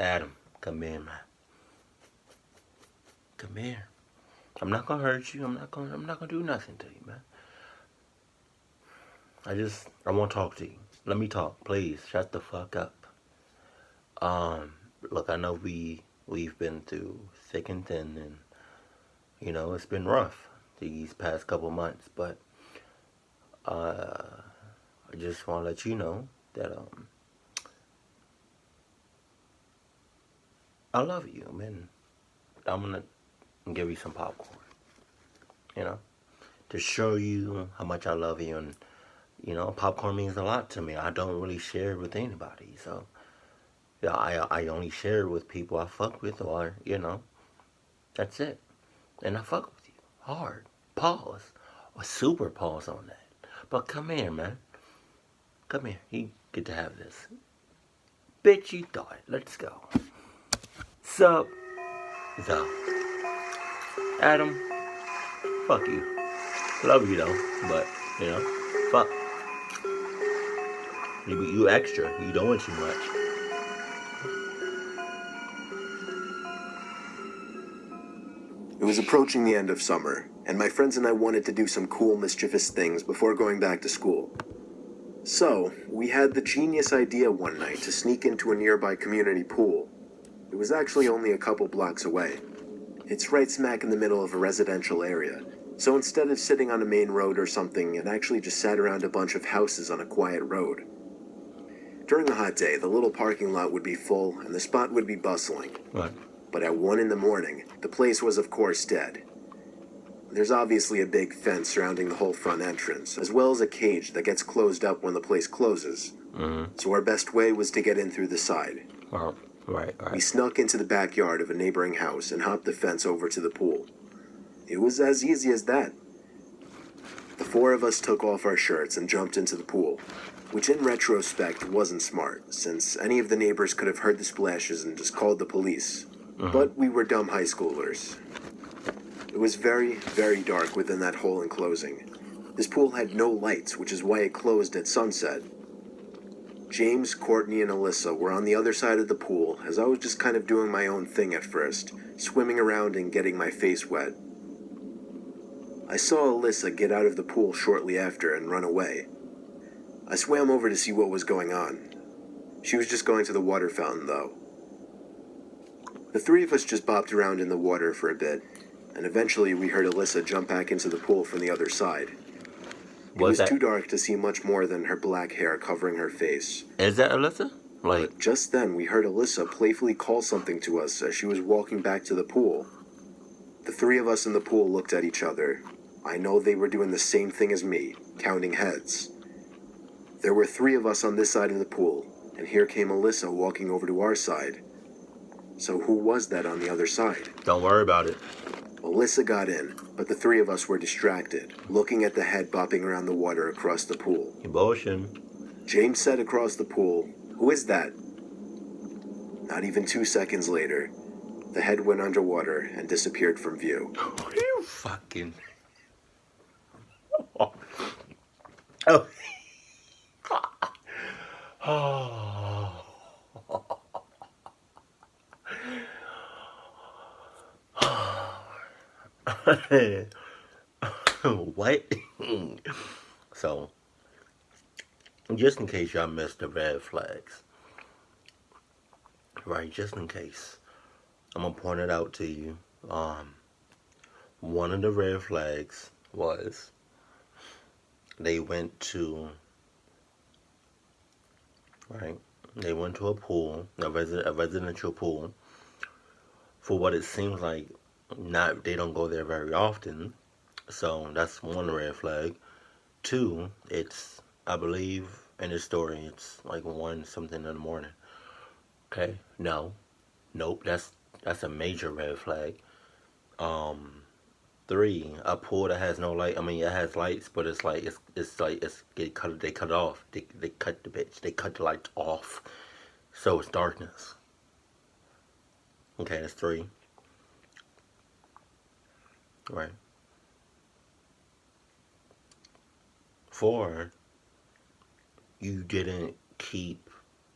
Adam, come here, man. Come here. I'm not gonna hurt you. I'm not gonna do nothing to you, man. I want to talk to you. Let me talk, please. Shut the fuck up. Um, Look, I know we've been through thick and thin, and it's been rough these past couple months. But I just want to let you know that I love you, man. I'm gonna give you some popcorn, you know, to show you how much I love you. And popcorn means a lot to me. I don't really share it with anybody, so yeah, I only share it with people I fuck with, or that's it. And I fuck with you hard. Pause, or super pause on that. But come here, man. Come here. You get to have this. Bitch, you thought. Let's go. Sup? So, Adam, fuck you. Love you though, but fuck. You extra. You doing too much. It was approaching the end of summer, and my friends and I wanted to do some cool, mischievous things before going back to school. So, we had the genius idea one night to sneak into a nearby community pool. It was actually only a couple blocks away. It's right smack in the middle of a residential area, so instead of sitting on a main road or something, it actually just sat around a bunch of houses on a quiet road. During a hot day, the little parking lot would be full and the spot would be bustling. Right. But at 1 in the morning, the place was of course dead. There's obviously a big fence surrounding the whole front entrance, as well as a cage that gets closed up when the place closes. Mm-hmm. So our best way was to get in through the side. Oh, right. We snuck into the backyard of a neighboring house and hopped the fence over to the pool. It was as easy as that. The four of us took off our shirts and jumped into the pool, which in retrospect wasn't smart, since any of the neighbors could have heard the splashes and just called the police. Mm-hmm. But we were dumb high schoolers. It was very, very dark within that whole enclosing. This pool had no lights, which is why it closed at sunset. James, Courtney, and Alyssa were on the other side of the pool, as I was just kind of doing my own thing at first, swimming around and getting my face wet. I saw Alyssa get out of the pool shortly after and run away. I swam over to see what was going on. She was just going to the water fountain, though. The three of us just bopped around in the water for a bit, and eventually we heard Alyssa jump back into the pool from the other side. It was too dark to see much more than her black hair covering her face. Is that Alyssa? But just then we heard Alyssa playfully call something to us as she was walking back to the pool. The three of us in the pool looked at each other. I know they were doing the same thing as me, counting heads. There were three of us on this side of the pool, and here came Alyssa walking over to our side. So who was that on the other side? Don't worry about it. Alyssa got in, but the three of us were distracted, looking at the head bopping around the water across the pool. You bullshitting. James said across the pool, "Who is that?" Not even 2 seconds later, the head went underwater and disappeared from view. You fucking... Oh. Oh. What? So, just in case y'all missed the red flags, right? Just in case, I'm gonna point it out to you. One of the red flags was they went to a pool, a residential pool. For what it seems like, they don't go there very often. So that's one red flag. Two, I believe in this story, it's like 1 something in the morning. Okay, nope, that's a major red flag. Three, a pool that has no light. I mean, it has lights, but it's they cut it off. They cut the lights off, so it's darkness. Okay, that's 3. Right. 4, you didn't keep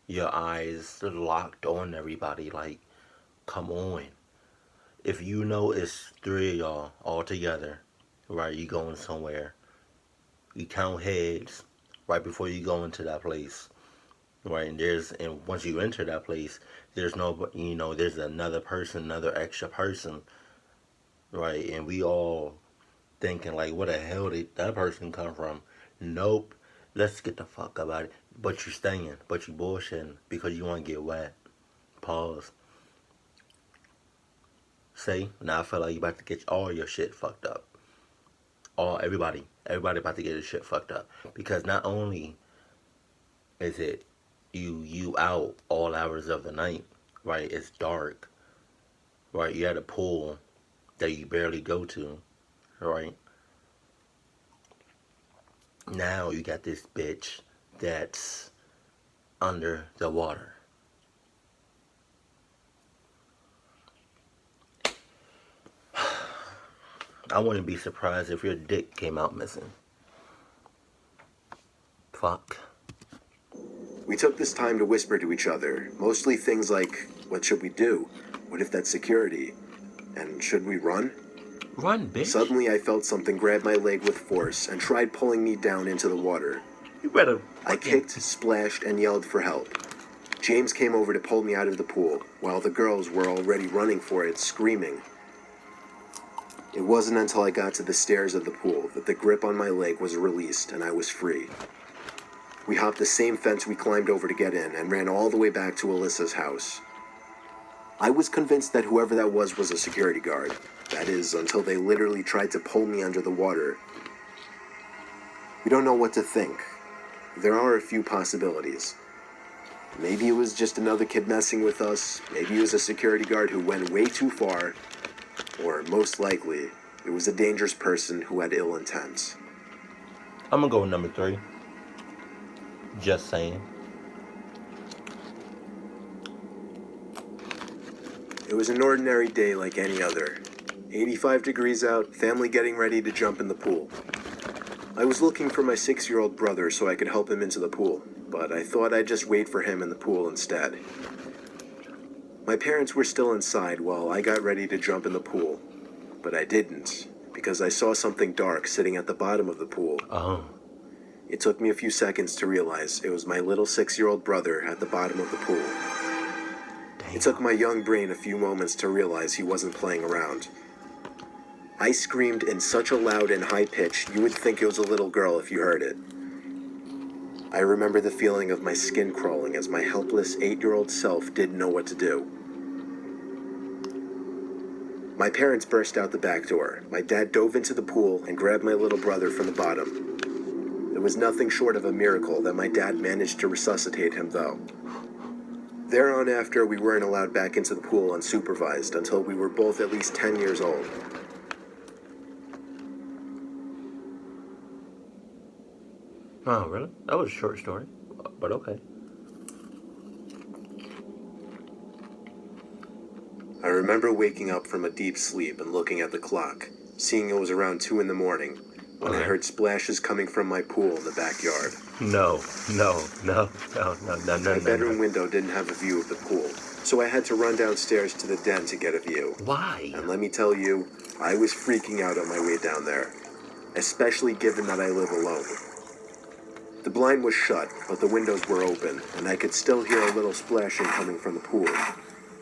your eyes locked on everybody. Like, come on. If you know it's three of y'all all together, right? You going somewhere. You count heads right before you go into that place, right? And once you enter that place, there's no, there's another person, another extra person, right? And we all thinking like, where the hell did that person come from? Nope. Let's get the fuck up out of it. But you staying, but you bullshitting because you want to get wet. Pause. Say, now I feel like you about to get all your shit fucked up. Everybody about to get his shit fucked up because not only is it you out all hours of the night, right? It's dark, right? You at a pool that you barely go to, right? Now you got this bitch that's under the water. I wouldn't be surprised if your dick came out missing. Fuck. We took this time to whisper to each other, mostly things like, what should we do? What if that's security? And should we run? Run, bitch. Suddenly I felt something grab my leg with force and tried pulling me down into the water. You better. I kicked, splashed, and yelled for help. James came over to pull me out of the pool, while the girls were already running for it, screaming. It wasn't until I got to the stairs of the pool that the grip on my leg was released and I was free. We hopped the same fence we climbed over to get in and ran all the way back to Alyssa's house. I was convinced that whoever that was a security guard. That is, until they literally tried to pull me under the water. We don't know what to think. There are a few possibilities. Maybe it was just another kid messing with us. Maybe it was a security guard who went way too far. Or, most likely, it was a dangerous person who had ill intent. I'm gonna go with number 3. Just saying. It was an ordinary day like any other. 85 degrees out, family getting ready to jump in the pool. I was looking for my 6-year-old brother so I could help him into the pool, but I thought I'd just wait for him in the pool instead. My parents were still inside while I got ready to jump in the pool, but I didn't, because I saw something dark sitting at the bottom of the pool. Oh. It took me a few seconds to realize it was my little 6-year-old brother at the bottom of the pool. Damn. It took my young brain a few moments to realize he wasn't playing around. I screamed in such a loud and high pitch you would think it was a little girl if you heard it. I remember the feeling of my skin crawling as my helpless 8-year-old self didn't know what to do. My parents burst out the back door. My dad dove into the pool and grabbed my little brother from the bottom. It was nothing short of a miracle that my dad managed to resuscitate him, though. Thereon after, we weren't allowed back into the pool unsupervised until we were both at least 10 years old. Oh, really? That was a short story, but okay. I remember waking up from a deep sleep and looking at the clock, seeing it was around 2 in the morning, when I heard splashes coming from my pool in the backyard. No. My bedroom window didn't have a view of the pool, so I had to run downstairs to the den to get a view. Why? And let me tell you, I was freaking out on my way down there, especially given that I live alone. The blind was shut, but the windows were open, and I could still hear a little splashing coming from the pool.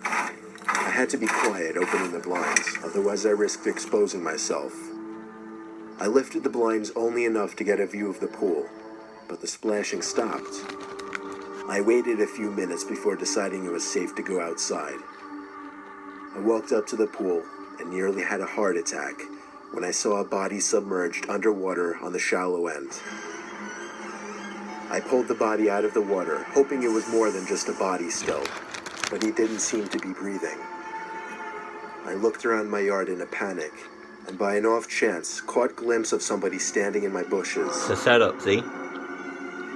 I had to be quiet opening the blinds, otherwise I risked exposing myself. I lifted the blinds only enough to get a view of the pool, but the splashing stopped. I waited a few minutes before deciding it was safe to go outside. I walked up to the pool and nearly had a heart attack when I saw a body submerged underwater on the shallow end. I pulled the body out of the water, hoping it was more than just a body still, but he didn't seem to be breathing. I looked around my yard in a panic, and by an off chance, caught a glimpse of somebody standing in my bushes. It's a setup, see?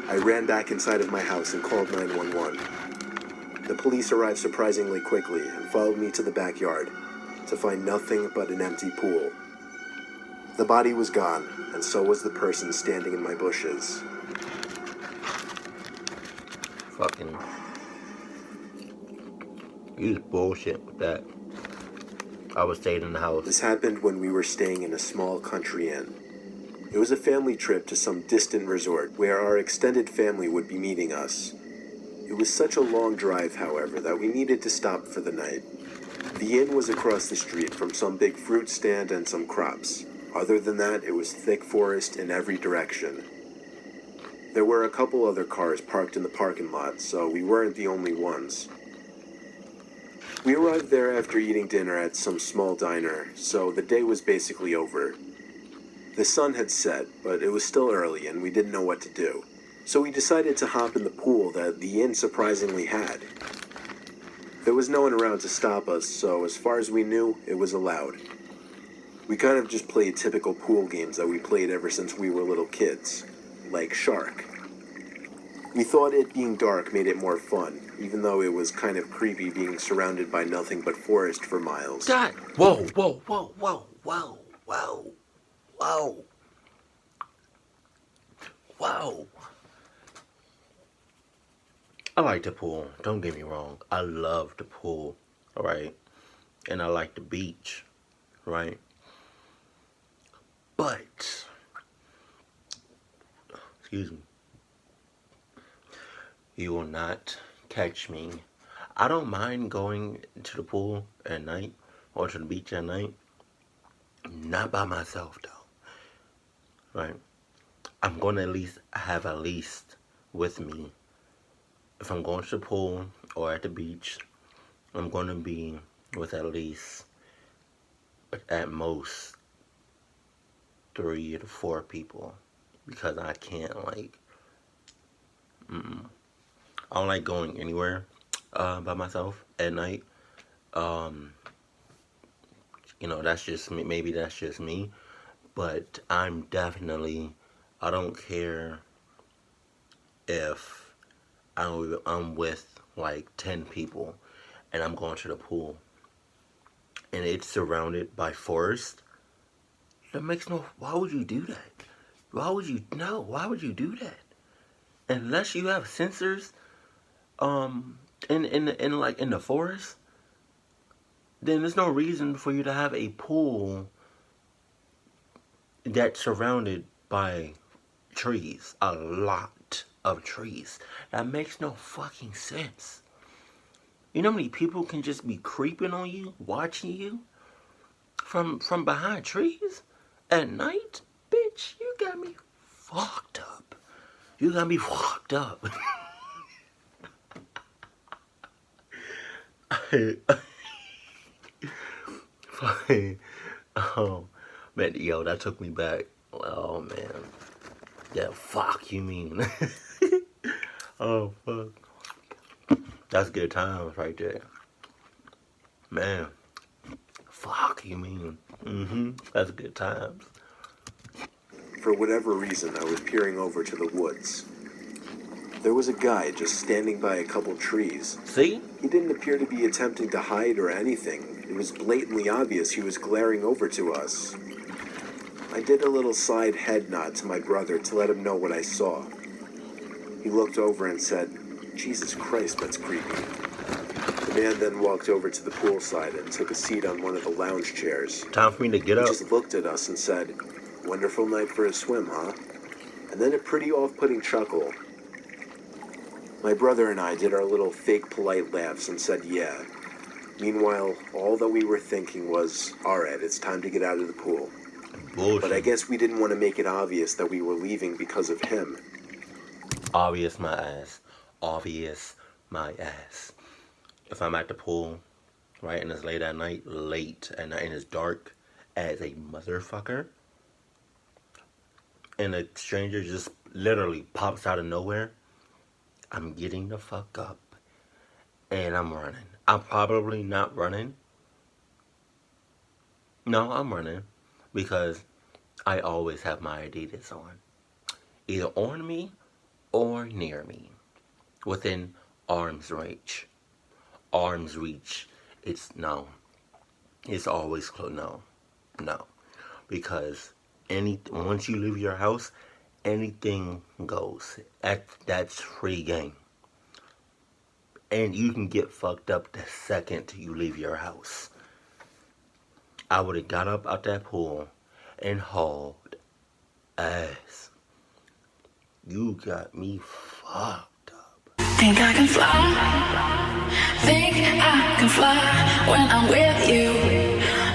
I ran back inside of my house and called 911. The police arrived surprisingly quickly and followed me to the backyard to find nothing but an empty pool. The body was gone, and so was the person standing in my bushes. Fucking You was bullshit with that. I was staying in the house. This happened when we were staying in a small country inn. It was a family trip to some distant resort where our extended family would be meeting us. It was such a long drive, however, that we needed to stop for the night. The inn was across the street from some big fruit stand and some crops. Other than that, it was thick forest in every direction. There were a couple other cars parked in the parking lot, so we weren't the only ones. We arrived there after eating dinner at some small diner, so the day was basically over. The sun had set, but it was still early and we didn't know what to do. So we decided to hop in the pool that the inn surprisingly had. There was no one around to stop us, so as far as we knew, it was allowed. We kind of just played typical pool games that we played ever since we were little kids, like Shark. We thought it being dark made it more fun, even though it was kind of creepy being surrounded by nothing but forest for miles. God! Whoa, whoa, whoa, whoa, whoa, whoa, whoa. Whoa. I like the pool. Don't get me wrong. I love the pool, right? And I like the beach, right? But, excuse me, you will not catch me. I don't mind going to the pool at night or to the beach at night. Not by myself, though, right? I'm going to at least have a least with me. If I'm going to the pool or at the beach, I'm going to be with at least, at most, 3 to 4 people. Because I can't, like, I don't like going anywhere by myself at night. You know, that's just me. Maybe that's just me. But I'm definitely, I don't care if I'm with like 10 people and I'm going to the pool and it's surrounded by forest. That makes no, why would you do that? Why would you do that? Unless you have sensors in the forest, then there's no reason for you to have a pool that's surrounded by trees, a lot of trees. That makes no fucking sense. You know how many people can just be creeping on you, watching you from behind trees at night? Bitch, you got me fucked up. You got me fucked up. Oh man, yo, that took me back. Oh man. Yeah, fuck you mean. Oh fuck. That's good times right there. Man. Fuck you mean. That's good times. For whatever reason, I was peering over to the woods. There was a guy just standing by a couple trees. See? He didn't appear to be attempting to hide or anything. It was blatantly obvious he was glaring over to us. I did a little side head nod to my brother to let him know what I saw. He looked over and said, "Jesus Christ, that's creepy." The man then walked over to the poolside and took a seat on one of the lounge chairs. Time for me to get He up. just looked at us and said, "Wonderful night for a swim, huh?" And then a pretty off-putting chuckle. My brother and I did our little fake polite laughs and said, "Yeah." Meanwhile, all that we were thinking was, "Alright, it's time to get out of the pool." Bullshit. But I guess we didn't want to make it obvious that we were leaving because of him. Obvious my ass. Obvious my ass. If I'm at the pool, right, and it's late at night, and it's dark as a motherfucker, and a stranger just literally pops out of nowhere, I'm getting the fuck up and I'm running. I'm probably not running. No, I'm running because I always have my Adidas on. Either on me or near me. Within arm's reach. Arm's reach. It's always close. No. Because once you leave your house, anything goes. That's free game. And you can get fucked up the second you leave your house. I would have got up out that pool and hauled ass. You got me fucked up. Think I can fly. Think I can fly when I'm with you.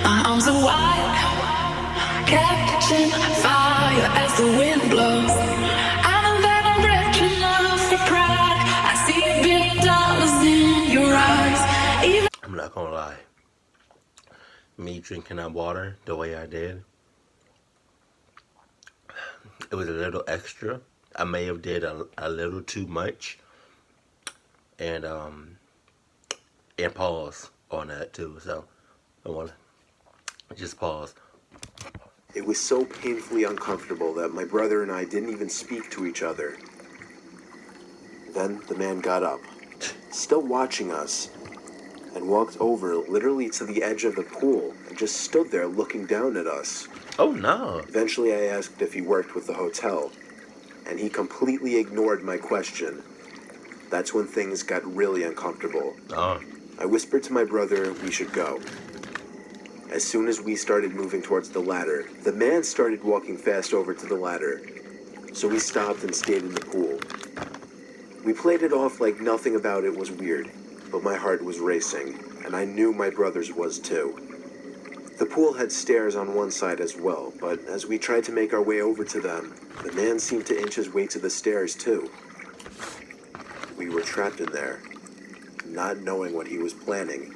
My arms are wide, catching fire as the wind blows. I know that I'm rich enough for pride. I see $1 billion in your eyes. Even I'm not gonna lie. Me drinking that water the way I did, it was a little extra. I may have did a little too much. And pause on that too. So I want to just pause. It was so painfully uncomfortable that my brother and I didn't even speak to each other. Then the man got up, still watching us, and walked over literally to the edge of the pool and just stood there looking down at us. Oh no. Eventually I asked if he worked with the hotel, and he completely ignored my question. That's when things got really uncomfortable. I whispered to my brother we should go. As soon as we started moving towards the ladder, the man started walking fast over to the ladder, so we stopped and stayed in the pool. We played it off like nothing about it was weird, but my heart was racing, and I knew my brother's was too. The pool had stairs on one side as well, but as we tried to make our way over to them, the man seemed to inch his way to the stairs too. We were trapped in there, not knowing what he was planning,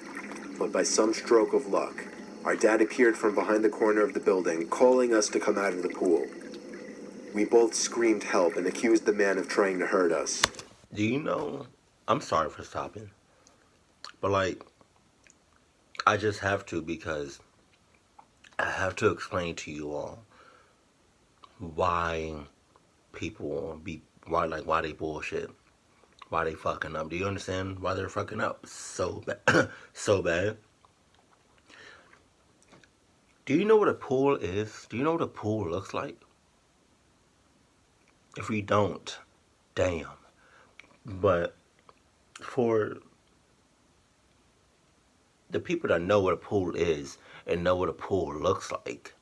but by some stroke of luck, our dad appeared from behind the corner of the building, calling us to come out of the pool. We both screamed help and accused the man of trying to hurt us. Do you know, I'm sorry for stopping, but like, I just have to, because I have to explain to you all why people why they bullshit, why they fucking up. Do you understand why they're fucking up so bad? So bad? Do you know what a pool is? Do you know what a pool looks like? If you don't, damn. But for the people that know what a pool is and know what a pool looks like,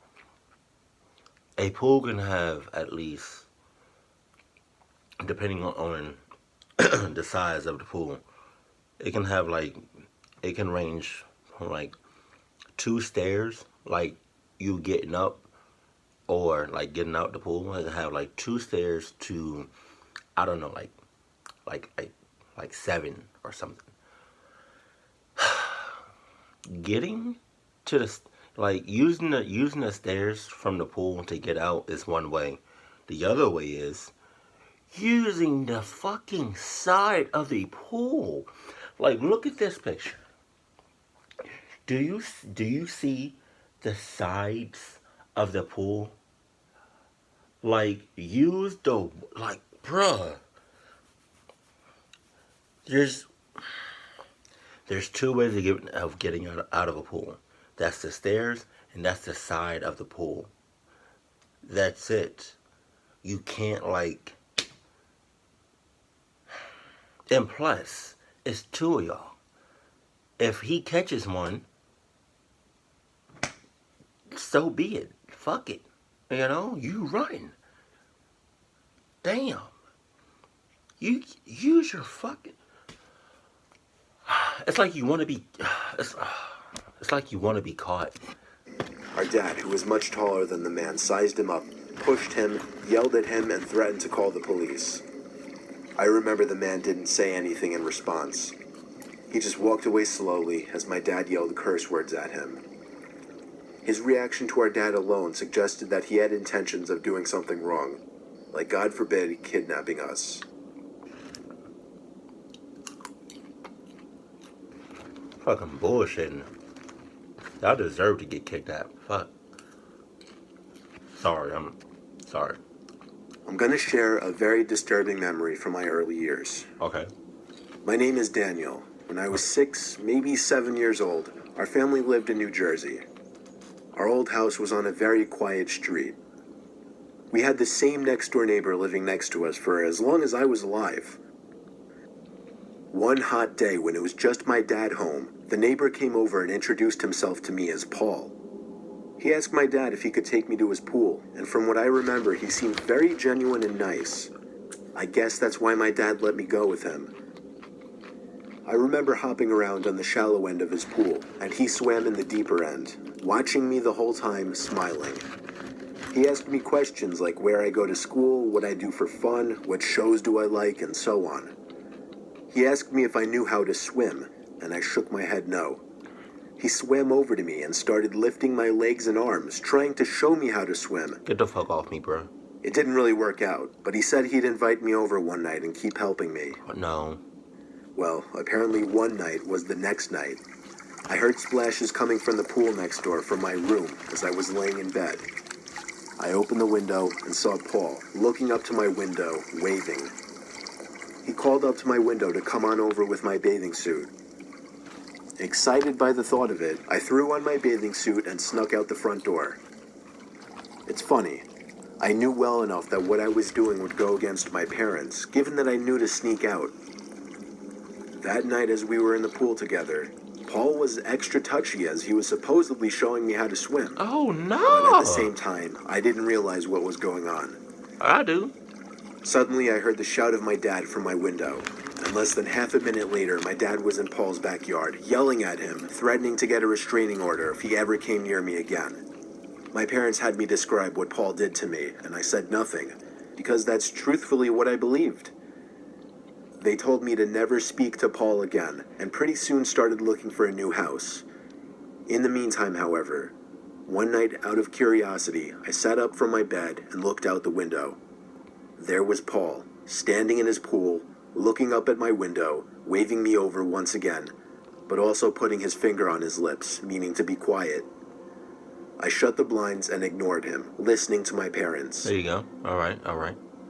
a pool can have at least, depending on the size of the pool, it can have it can range from 2 stairs, like you getting up or getting out the pool. It can have 2 stairs to, I don't know, like 7 or something. Getting to the using the stairs from the pool to get out is one way. The other way is using the fucking side of the pool. Look at this picture. Do you see the sides of the pool? Use the bruh. There's 2 ways of getting out of a pool. That's the stairs and that's the side of the pool. That's it. You can't and plus, it's 2 of y'all. If he catches one, so be it. Fuck it. You run. Damn. You use your fucking... It's like you want to be... It's like you want to be caught. Our dad, who was much taller than the man, sized him up, pushed him, yelled at him, and threatened to call the police. I remember the man didn't say anything in response. He just walked away slowly as my dad yelled curse words at him. His reaction to our dad alone suggested that he had intentions of doing something wrong, like, God forbid, kidnapping us. Fucking bullshitting. Y'all deserve to get kicked out. Fuck. Sorry. I'm gonna share a very disturbing memory from my early years. Okay. My name is Daniel. When I was 6, maybe 7 years old, our family lived in New Jersey. Our old house was on a very quiet street. We had the same next-door neighbor living next to us for as long as I was alive. One hot day when it was just my dad home, the neighbor came over and introduced himself to me as Paul. He asked my dad if he could take me to his pool, and from what I remember, he seemed very genuine and nice. I guess that's why my dad let me go with him. I remember hopping around on the shallow end of his pool, and he swam in the deeper end, watching me the whole time, smiling. He asked me questions like where I go to school, what I do for fun, what shows do I like, and so on. He asked me if I knew how to swim, and I shook my head no. He swam over to me and started lifting my legs and arms, trying to show me how to swim. Get the fuck off me, bro. It didn't really work out, but he said he'd invite me over one night and keep helping me. No. Well, apparently one night was the next night. I heard splashes coming from the pool next door from my room as I was laying in bed. I opened the window and saw Paul looking up to my window, waving. He called up to my window to come on over with my bathing suit. Excited by the thought of it, I threw on my bathing suit and snuck out the front door. It's funny. I knew well enough that what I was doing would go against my parents, given that I knew to sneak out. That night as we were in the pool together, Paul was extra touchy as he was supposedly showing me how to swim. Oh, no! But at the same time, I didn't realize what was going on. I do. Suddenly, I heard the shout of my dad from my window. And less than half a minute later, my dad was in Paul's backyard, yelling at him, threatening to get a restraining order if he ever came near me again. My parents had me describe what Paul did to me, and I said nothing, because that's truthfully what I believed. They told me to never speak to Paul again, and pretty soon started looking for a new house. In the meantime, however, one night out of curiosity, I sat up from my bed and looked out the window. There was Paul, standing in his pool, looking up at my window, waving me over once again, but also putting his finger on his lips, meaning to be quiet. I shut the blinds and ignored him, listening to my parents. There you go. All right.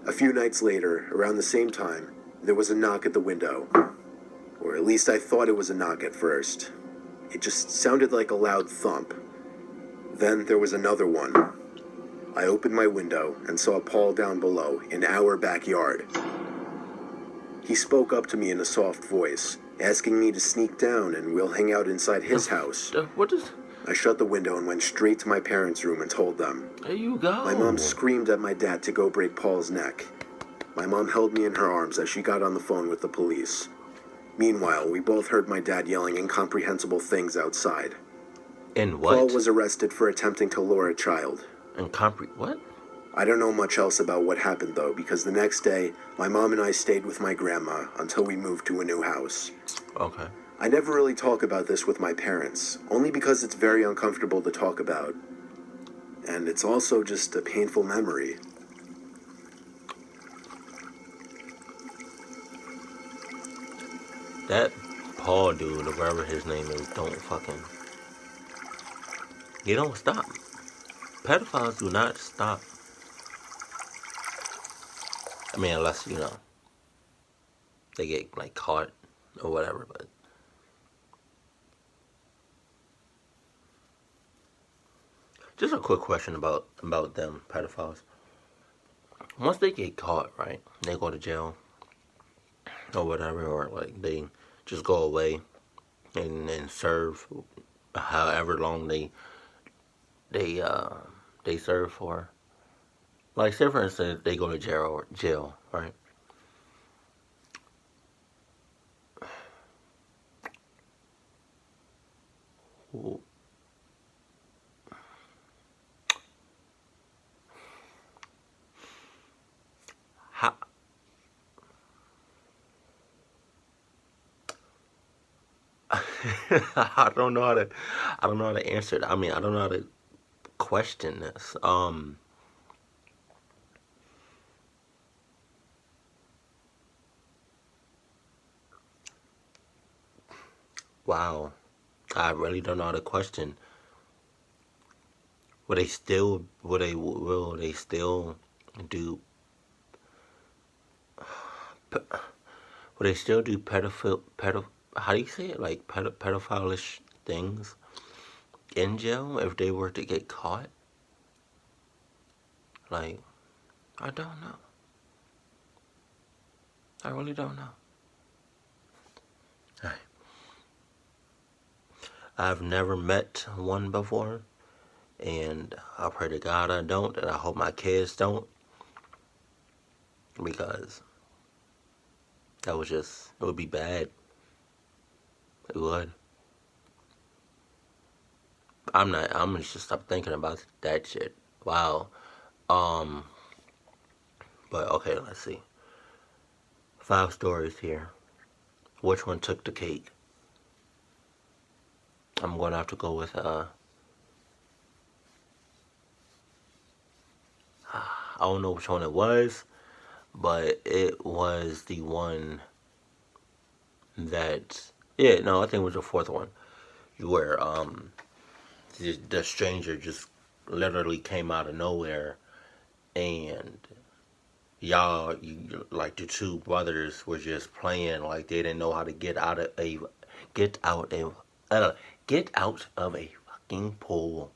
A few nights later, around the same time, there was a knock at the window. Or at least I thought it was a knock at first. It just sounded like a loud thump. Then there was another one. I opened my window and saw Paul down below in our backyard. He spoke up to me in a soft voice, asking me to sneak down and we'll hang out inside his house. What is... I shut the window and went straight to my parents' room and told them. There you go. My mom screamed at my dad to go break Paul's neck. My mom held me in her arms as she got on the phone with the police. Meanwhile, we both heard my dad yelling incomprehensible things outside. And what? Paul was arrested for attempting to lure a child. What? I don't know much else about what happened, though, because the next day, my mom and I stayed with my grandma until we moved to a new house. Okay. I never really talk about this with my parents, only because it's very uncomfortable to talk about. And it's also just a painful memory. That Paul dude, or whatever his name is, you don't stop. Pedophiles do not stop. I mean, unless, they get, caught or whatever, but... Just a quick question about them, pedophiles. Once they get caught, right, they go to jail or whatever, or, they just go away and serve however long they serve for. Like, say for instance, they go to jail, right? How? I don't know how to answer it. I mean, I don't know how to question this. Wow. I really don't know how to question. Will they still do how do you say it? Like pedophilish things in jail if they were to get caught? Like, I don't know. I really don't know. I've never met one before, and I pray to God I don't, and I hope my kids don't, because it would be bad. It would. I'm gonna just stop thinking about that shit. Wow. Um, but okay, let's see. 5 stories here. Which one took the cake? I'm gonna have to go with I don't know which one it was, but it was the one that, yeah, no, I think it was the fourth one, where the stranger just literally came out of nowhere, and like the two brothers were just playing like they didn't know how to get out a get out of a fucking pool.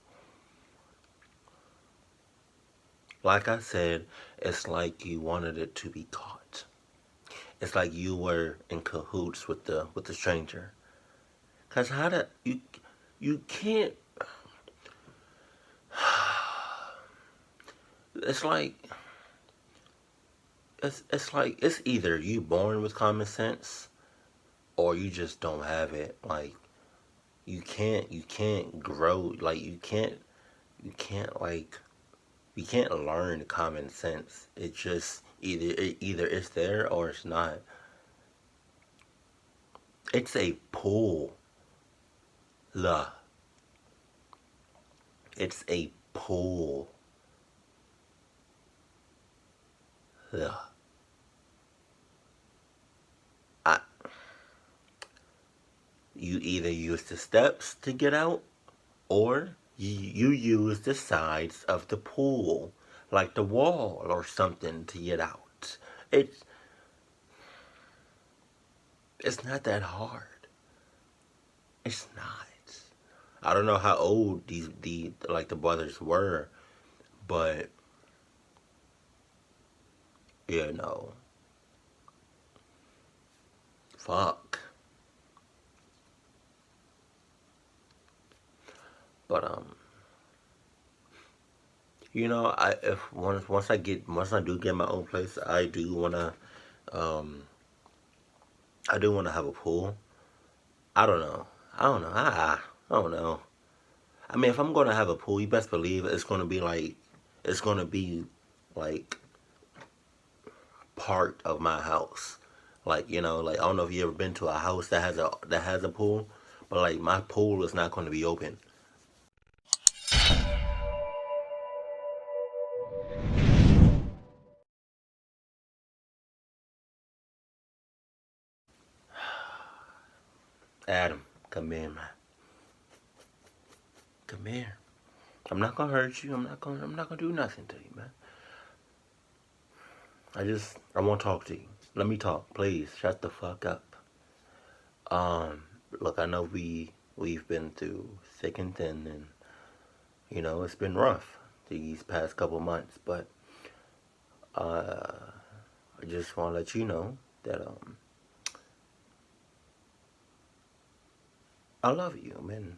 Like I said, it's like you wanted it to be caught. It's like you were in cahoots with the stranger. Cause how do you can't. It's like it's either you born with common sense or you just don't have it. Like you can't grow. Like you can't like you can't learn common sense. It just either it's there or it's not. It's a pool. La. It's a pool. La. I, you either use the steps to get out or you use the sides of the pool, like the wall or something, to get out. It's it's not that hard. It's not. I don't know how old the brothers were, but you know, fuck. But I if once I do get my own place, um I do wanna have a pool. I don't know. I don't know. I don't know. I mean, if I'm gonna have a pool, you best believe it's gonna be like part of my house. Like like I don't know if you ever been to a house that has a pool, but like my pool is not gonna be open. Adam, come here, man. Come here. I'm not gonna hurt you. I'm not gonna do nothing to you, man. I want to talk to you. Let me talk, please. Shut the fuck up. Um, Look, I know we've been through thick and thin, and it's been rough these past couple months, but I just want to let you know that I love you, man.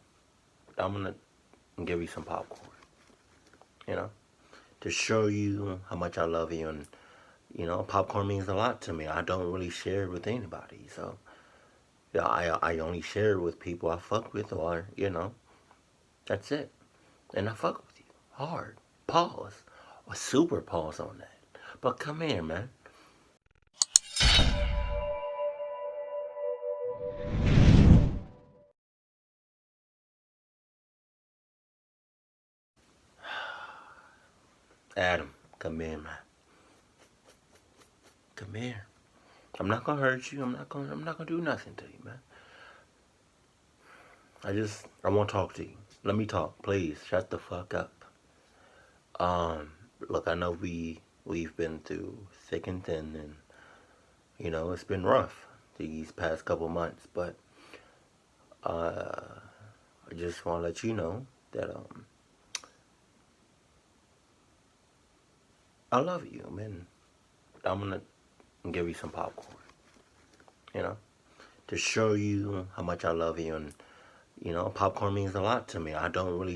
I'm gonna give you some popcorn, you know, to show you how much I love you, and popcorn means a lot to me. I don't really share it with anybody, so yeah, I only share it with people I fuck with, or that's it. And I fuck with you hard. Pause, or super pause on that. But come here, man. Adam, come here, man. Come here. I'm not gonna hurt you. I'm not gonna do nothing to you, man. I want to talk to you. Let me talk, please. Shut the fuck up. Look, I know we've been through thick and thin, and it's been rough these past couple months, but I just want to let you know that I love you, man. I'm gonna give you some popcorn, you know, to show you how much I love you, and You know, popcorn means a lot to me. I don't really